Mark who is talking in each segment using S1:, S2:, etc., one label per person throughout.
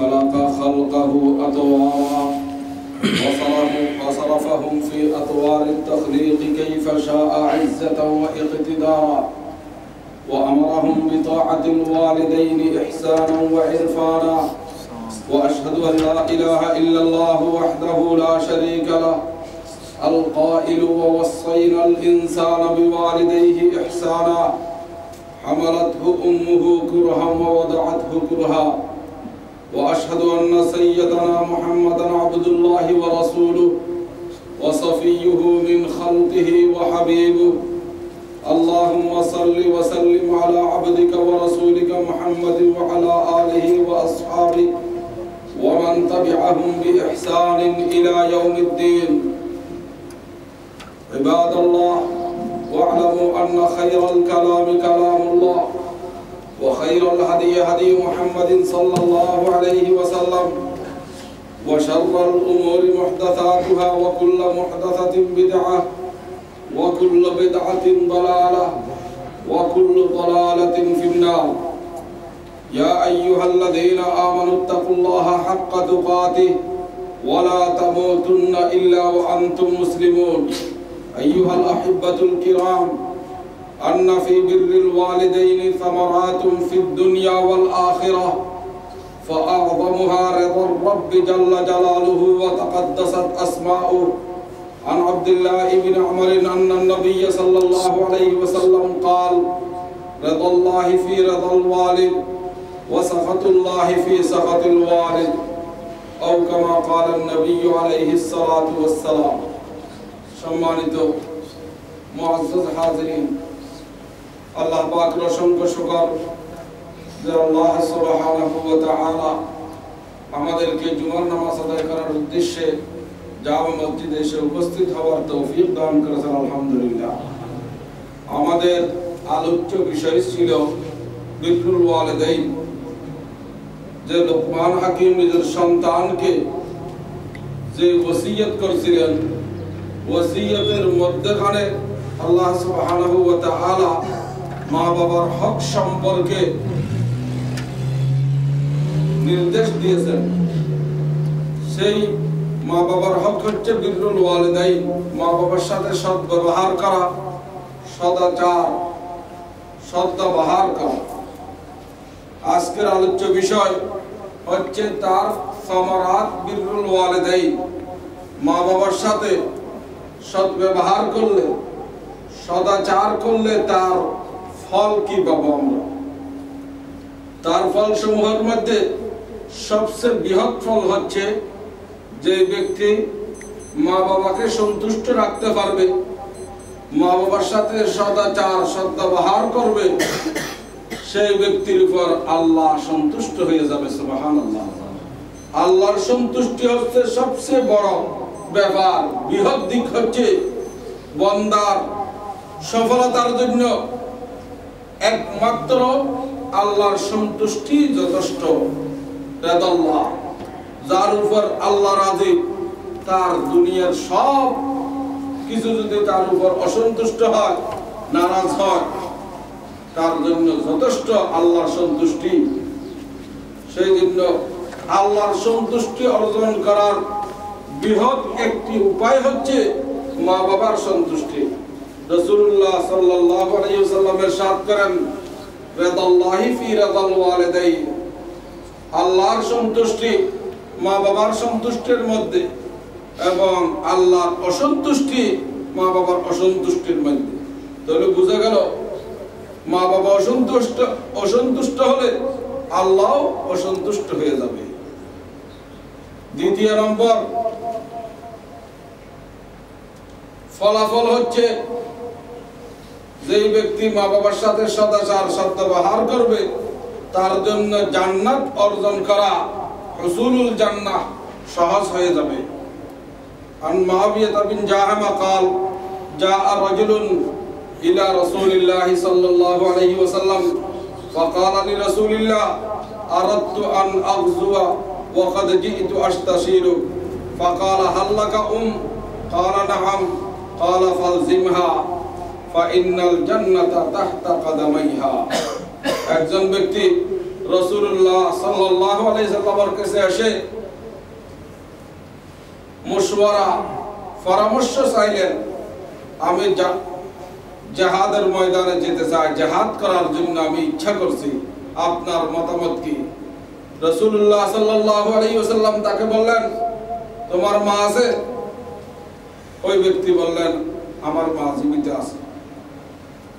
S1: خلق خلقه أطوارا وصرفهم في أطوار التخليق كيف شاء عزة واقتدارا وأمرهم بطاعة الوالدين إحسانا وعرفانا وأشهد أن لا إله إلا الله وحده لا شريك له القائل ووصينا الإنسان بوالديه إحسانا حملته أمه كرها ووضعته كرها وأشهد أن سيدنا محمدا عبد الله ورسوله وصفيه من خلقه وحبيبه اللهم صل وسلم على عبدك ورسولك محمد وعلى آله وأصحابه ومن تبعهم بإحسان إلى يوم الدين عباد الله واعلموا أن خير الكلام كلام الله وخير الهدي هدي محمد صلى الله عليه وسلم وشر الأمور محدثاتها وكل محدثة بدعة وكل بدعة ضلالة وكل ضلالة في النار يا أيها الذين آمنوا اتقوا الله حق تقاته ولا تموتن إلا وأنتم مسلمون أيها الأحبة الكرام أن في بر الوالدين ثمرات في الدنيا والآخرة فأعظمها رضا الرب جل جلاله وتقدست أسماؤه عن عبد الله بن عمر أن النبي صلى الله عليه وسلم قال رضا الله في رضا الوالد وسخط الله في سخط الوالد أو كما قال النبي عليه الصلاة والسلام সম্মানিত মুআজ্জাজ হাজিরিন আল্লাহ পাকের অসংখ্য শুকর যে আল্লাহ সুবহানাহু ওয়া তাআলা আমাদেরকে জুমার নামাজ আদায় করার উদ্দেশ্যে জামে মসজিদে এসে উপস্থিত হওয়ার তৌফিক দান করেছেন আলহামদুলিল্লাহ। আমাদের আলোচ্য বিষয় ছিল বিররুল ওয়ালিদাইন, যে লোকমান হাকিম নিজের সন্তানকে যে ওসিয়ত করেছিলেন, ওসিয়তের মধ্যখানে আল্লাহ সুবহানাহু ওয়া তাআলা মা বাবার হক সম্পর্কে নির্দেশ দিয়েছেন। সেই মা বাবার হক হচ্ছে বিররুল ওয়ালিদাইন, মা বাবার সাথে সৎ ব্যবহার করা, সদাচার, সদ্ব্যবহার করা। আজকের আলোচ্য বিষয় হচ্ছে তার সামারাত বিররুল ওয়ালিদাইন, মা বাবার সাথে সৎ ব্যবহার করলে, সদাচার করলে তার ফল কি পাবো আমরা। তার ফল সমূহের মধ্যে সবচেয়ে বৃহৎ ফল হচ্ছে যে ব্যক্তি মা বাবাকে সন্তুষ্ট রাখতে পারবে, মা বাবার সাথে সদাচার সদ্ব্যবহার করবে, সেই ব্যক্তির উপর আল্লাহ সন্তুষ্ট হয়ে যাবে। সুবহানাল্লাহ। আল্লাহর সন্তুষ্টি হচ্ছে সবচেয়ে বড় ব্যাপার, বৃহৎ দিক হচ্ছে বান্দার সফলতার জন্য একমাত্র আল্লাহর সন্তুষ্টি যথেষ্ট। রিদাল্লাহ, যার উপর আল্লাহ রাজি, তার দুনিয়ার সব কিছু যদি তার উপর অসন্তুষ্ট হয়, নারাজ হয়, তার জন্য যথেষ্ট আল্লাহর সন্তুষ্টি। সেই জন্য আল্লাহর সন্তুষ্টি অর্জন করার বৃহৎ একটি উপায় হচ্ছে মা বাবার সন্তুষ্টি। রাসূলুল্লাহ সাল্লাল্লাহু আলাইহি ওয়াসাল্লাম ইরশাদ করেন রিদাল্লাহি ফি রিদাল ওয়ালিদাইন, আল্লাহর সন্তুষ্টি মা বাবার সন্তুষ্টির মধ্যে এবং আল্লাহর অসন্তুষ্টি মা বাবার অসন্তুষ্টির মধ্যে। তাহলে বোঝা গেল মা বাবা অসন্তুষ্ট হলে আল্লাহ অসন্তুষ্ট হয়ে যাবে। দ্বিতীয় নম্বর ফলাফল হচ্ছে যেই ব্যক্তি মা বাবার সাথে সদাচার সদ্ব্যবহার করবে তার জন্য জান্নাত অর্জন করা, হুসুলুল জান্নাহ সহজ হয়ে যাবে। আন মুআবিয়া বিন জাহামা قال جاء رجل إلى رسول الله صلى الله عليه وسلم فقال لرسول الله أردت أن أغزو وقد جئت أستشير فقال هل لك قال نعم قال فالزمها فإن الجنة تحت قدميها। একজন ব্যক্তি রাসূলুল্লাহ সাল্লাল্লাহু আলাইহি সাল্লামের কাছে এসে মশওয়ারা পরামর্শ চাইলেন, আমি জিহাদের ময়দানে যেতে চাই, জিহাদ করার জন্য আমি ইচ্ছা করছি, আপনার মতামত কি? রাসূলুল্লাহ সাল্লাল্লাহু আলাইহি ওয়াসাল্লাম তাকে বললেন, তোমার মা আছে? ওই ব্যক্তি বললেন, আমার মা জীবিত আছে।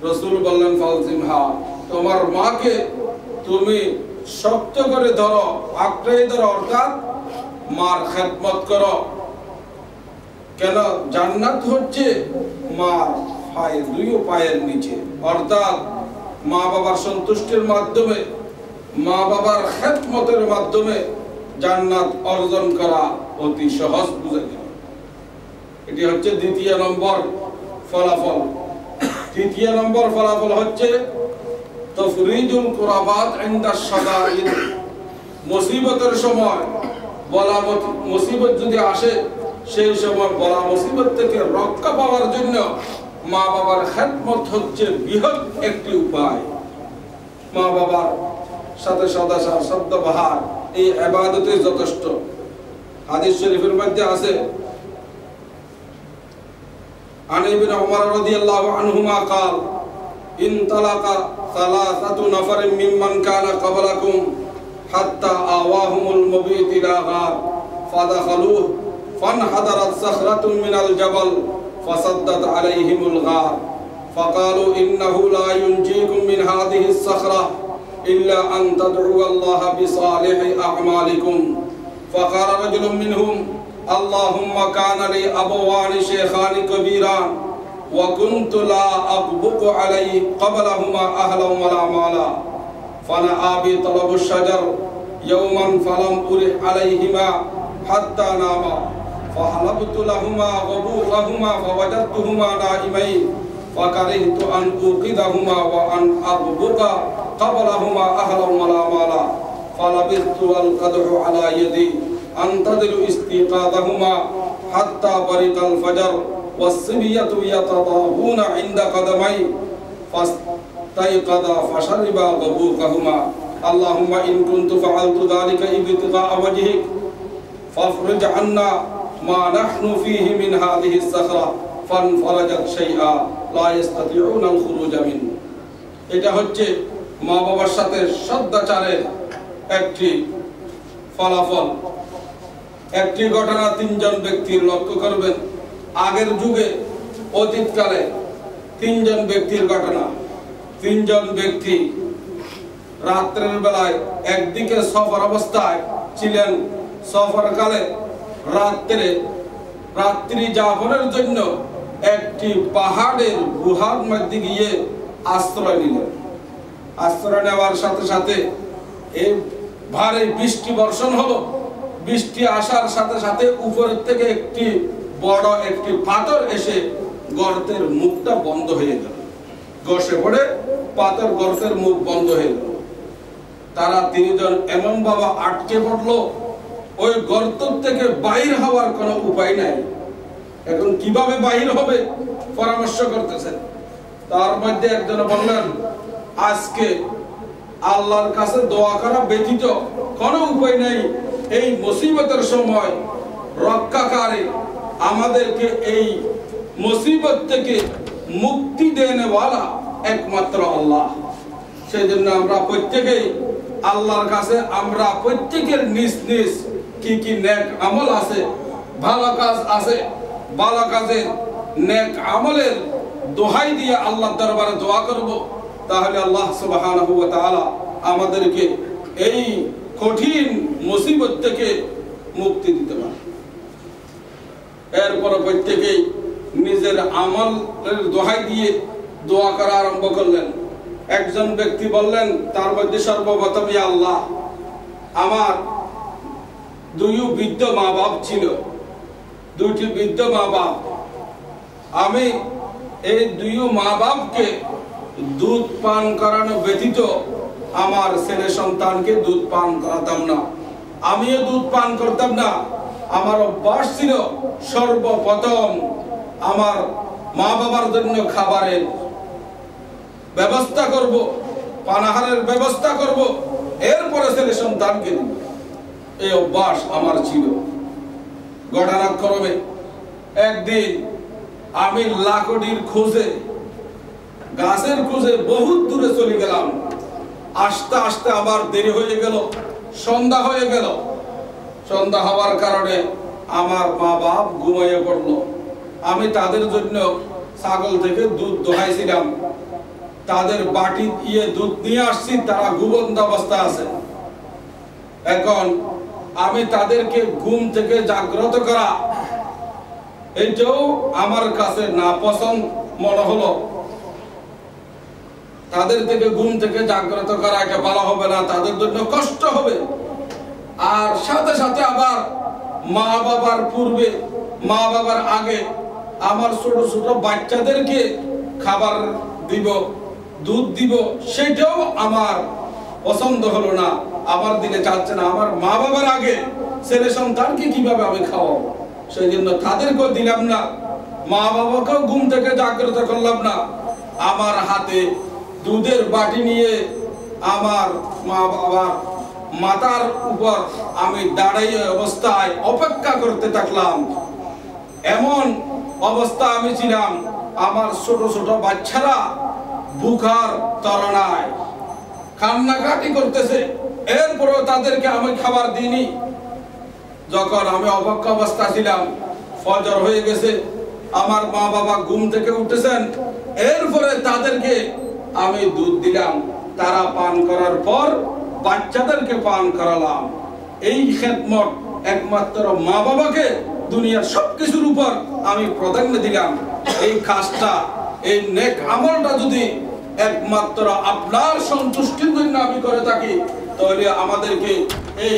S1: রাসূল বললেন, ফালজিমহা, তোমার মাকে তুমি শক্ত করে ধরো, আঁকড়ে ধরো, অর্থাৎ মার খেদমত করো। কেন? জান্নাত হচ্ছে মার পায়ের, দুই পায়ের নিচে, অর্থাৎ মা বাবার সন্তুষ্টির মাধ্যমে, মা বাবার খেদমতের মাধ্যমে জান্নাত অর্জন করা অতি সহজ বুঝে গেল। এটি হচ্ছে দ্বিতীয় নম্বর ফলাফল। তৃতীয় নম্বর ফলাফল হচ্ছে তাফরিজুল কুরাবাত ইনদা শাদাইদ। মুসিবতের সময়, বলা মুসিবত যদি আসে, সেই সময় বলা মুসিবত থেকে রক্ষা পাওয়ার জন্য মা বাবার খেদমত হচ্ছে বৃহৎ একটি উপায়। মা বাবার সাথে সদাচার সদ্ব্যবহার এই ইবাদতে যথেষ্ট। হাদিস শরীফের মধ্যে আছে, عن ابن عمر رضي الله عنهما قال انطلق ثلاثة نفر ممن كان قبلكم حتى آواهم المبيت إلى غار فدخلوه فانحدرت صخرة من الجبل فسدت عليهم الغار فقالوا إنه لا ينجيكم من هذه الصخرة إلا أن تدعوا الله بصالح أعمالكم فقال رجل منهم اللهم كان لي أبوان شيخان كبيران وكنت لا أطبق عليه قبلهما أهلا ولا مالا فنأى بي طلب الشجر يوما فلم أرح عليهما حتى ناما فحلبت لهما غبوقهما فوجدتهما نائمين فكرهت أن أوقظهما وأن أطبق قبلهما أهلا ولا مالا فلبثت والقدح على يدي أنتظر استيقاظهما حتى برق الفجر والصبية يتضاغون عند قدمي فاستيقظا فشربا غبوقهما اللهم إن كنت فعلت ذلك ابتغاء وجهك فافرج عنا ما نحن فيه من هذه الصخرة فانفرجت شيئا لا يستطيعون الخروج منه। এটা হচ্ছে মা বাবার সাথে সদাচারের একটি ফলাফল। একটি ঘটনা তিনজন ব্যক্তির লক্ষ্য করবেন। আগের যুগে, অতীতকালে তিনজন ব্যক্তির ঘটনা। তিনজন ব্যক্তি রাত্রের বেলায় একদিকে সফর অবস্থায় ছিলেন, সফরকালে রাত্রি যাপনের জন্য একটি পাহাড়ের গুহার মধ্যে গিয়ে আশ্রয় নিলেন। আশ্রয় নেওয়ার সাথে সাথে এই ভারী বৃষ্টি বর্ষণ হলো। বৃষ্টি আসার সাথে সাথে উপরের থেকে একটি বড় একটি পাথর এসে গর্তের মুখটা বন্ধ হয়ে গেল। গসে পড়ে পাথর গর্তের মুখ বন্ধ হয়ে গেল। তারা তিনজন এমন ভাবে আটকে পড়লো, ওই গর্ত থেকে বাইর হওয়ার কোনো উপায় নাই। এখন কিভাবে বাইর হবে পরামর্শ করতেছেন। তার মধ্যে একজন বললেন, আজকে আল্লাহর কাছে দোয়া করা ব্যতীত কোনো উপায় নাই। এই মুসিবতের সময় রক্ষাকারী, আমাদেরকে এই মুসিবত থেকে মুক্তি দেনেওয়ালা একমাত্র আল্লাহ। সেই জন্য আমরা প্রত্যেকেই আল্লাহর কাছে, আমরা প্রত্যেকের নিজ নিজ কি কি নেক আমল আছে, ভালো কাজ আছে, ভালো কাজের নেক আমলের দোহাই দিয়ে আল্লাহর দরবারে দোয়া করব। তাহলে আল্লাহ সুবহানাহু ওয়া তাআলা আমাদেরকে এই কঠিন মুসিবত থেকে মুক্তি দিতে পারে। এরপর প্রত্যেকেই নিজের আমলের দোহাই দিয়ে দোয়া করা আরম্ভ করলেন। একজন ব্যক্তি বললেন, তার মধ্যে সর্বপ্রথম, ইয়া আল্লাহ, আমার দুই বৃদ্ধ মা বাপ ছিল, দুইটি বৃদ্ধ মা বাপ। আমি এই দুই মা বাপকে দুধ পান করানো ব্যতীত আমার ছেলে সন্তানকে দুধ পান করাতাম না, আমিও দুধ পান করতাম না। আমার অভ্যাস ছিল সর্বপ্রথম আমার মা বাবার জন্য খাবারের ব্যবস্থা করব, পানাহারের ব্যবস্থা করব, এরপরে ছেলে সন্তানকে দিব। এই অভ্যাস আমার ছিল। ঘটনাক্রমে একদিন আমি লাকড়ির খোঁজে, গাছের খোঁজে বহুত দূরে চলে গেলাম। আস্তে আস্তে আবার দেরি হয়ে গেল, সন্ধ্যা হয়ে গেল। সন্ধ্যা হওয়ার কারণে আমার মা বাপ ঘুমিয়ে পড়লো। আমি তাদের জন্য ছাগল থেকে দুধ দোহাইছিলাম, তাদের বাটি দিয়ে দুধ নিয়ে আসছি, তারা ঘুমন্ত অবস্থা আছে। এখন আমি তাদেরকে ঘুম থেকে জাগ্রত করা, এইটাও আমার কাছে না পছন্দ মনে হলো। তাদের থেকে ঘুম থেকে জাগ্রত করা এটা ভালো হবে না, তাদের জন্য কষ্ট হবে। আর সাথে সাথে আবার মা বাবার পূর্বে, মা বাবার আগে আমার ছোট ছোট বাচ্চাদেরকে খাবার দিব, দুধ দিব, সেটাও আমার পছন্দ হলো না। আমার দিকে চাচ্ছে না আমার মা বাবার আগে ছেলে সন্তানকে কিভাবে আমি খাওয়াবো। সেই জন্য তাদেরকেও দিলাম না, মা বাবাকেও ঘুম থেকে জাগ্রত করলাম না। আমার হাতে দুধের বাটি নিয়ে আমার মা বাবার মাথার উপর আমি দাঁড়িয়ে অবস্থায় অপেক্ষা করতে থাকলাম। এমন অবস্থা আমি ছিলাম, আমার ছোট ছোট বাচ্চারা বুখার তরণায় কান্নাকাটি করতেছে, এরপরেও তাদেরকে আমি খাবার দিইনি। যখন আমি অপেক্ষা অবস্থা ছিলাম, ফজর হয়ে গেছে, আমার মা বাবা ঘুম থেকে উঠেছেন, এরপরে তাদেরকে আমি দুধ দিলাম। তারা পান করার পর বাচ্চাদেরকে পান করালাম। এই খেদমত একমাত্র মা বাবাকে দুনিয়ার সবকিছুর উপর আমি প্রাধান্য দিলাম। এই কাজটা, এই নেক আমলটা যদি একমাত্র আপনার সন্তুষ্টির জন্য আমি করে থাকি, তাহলে আমাদেরকে এই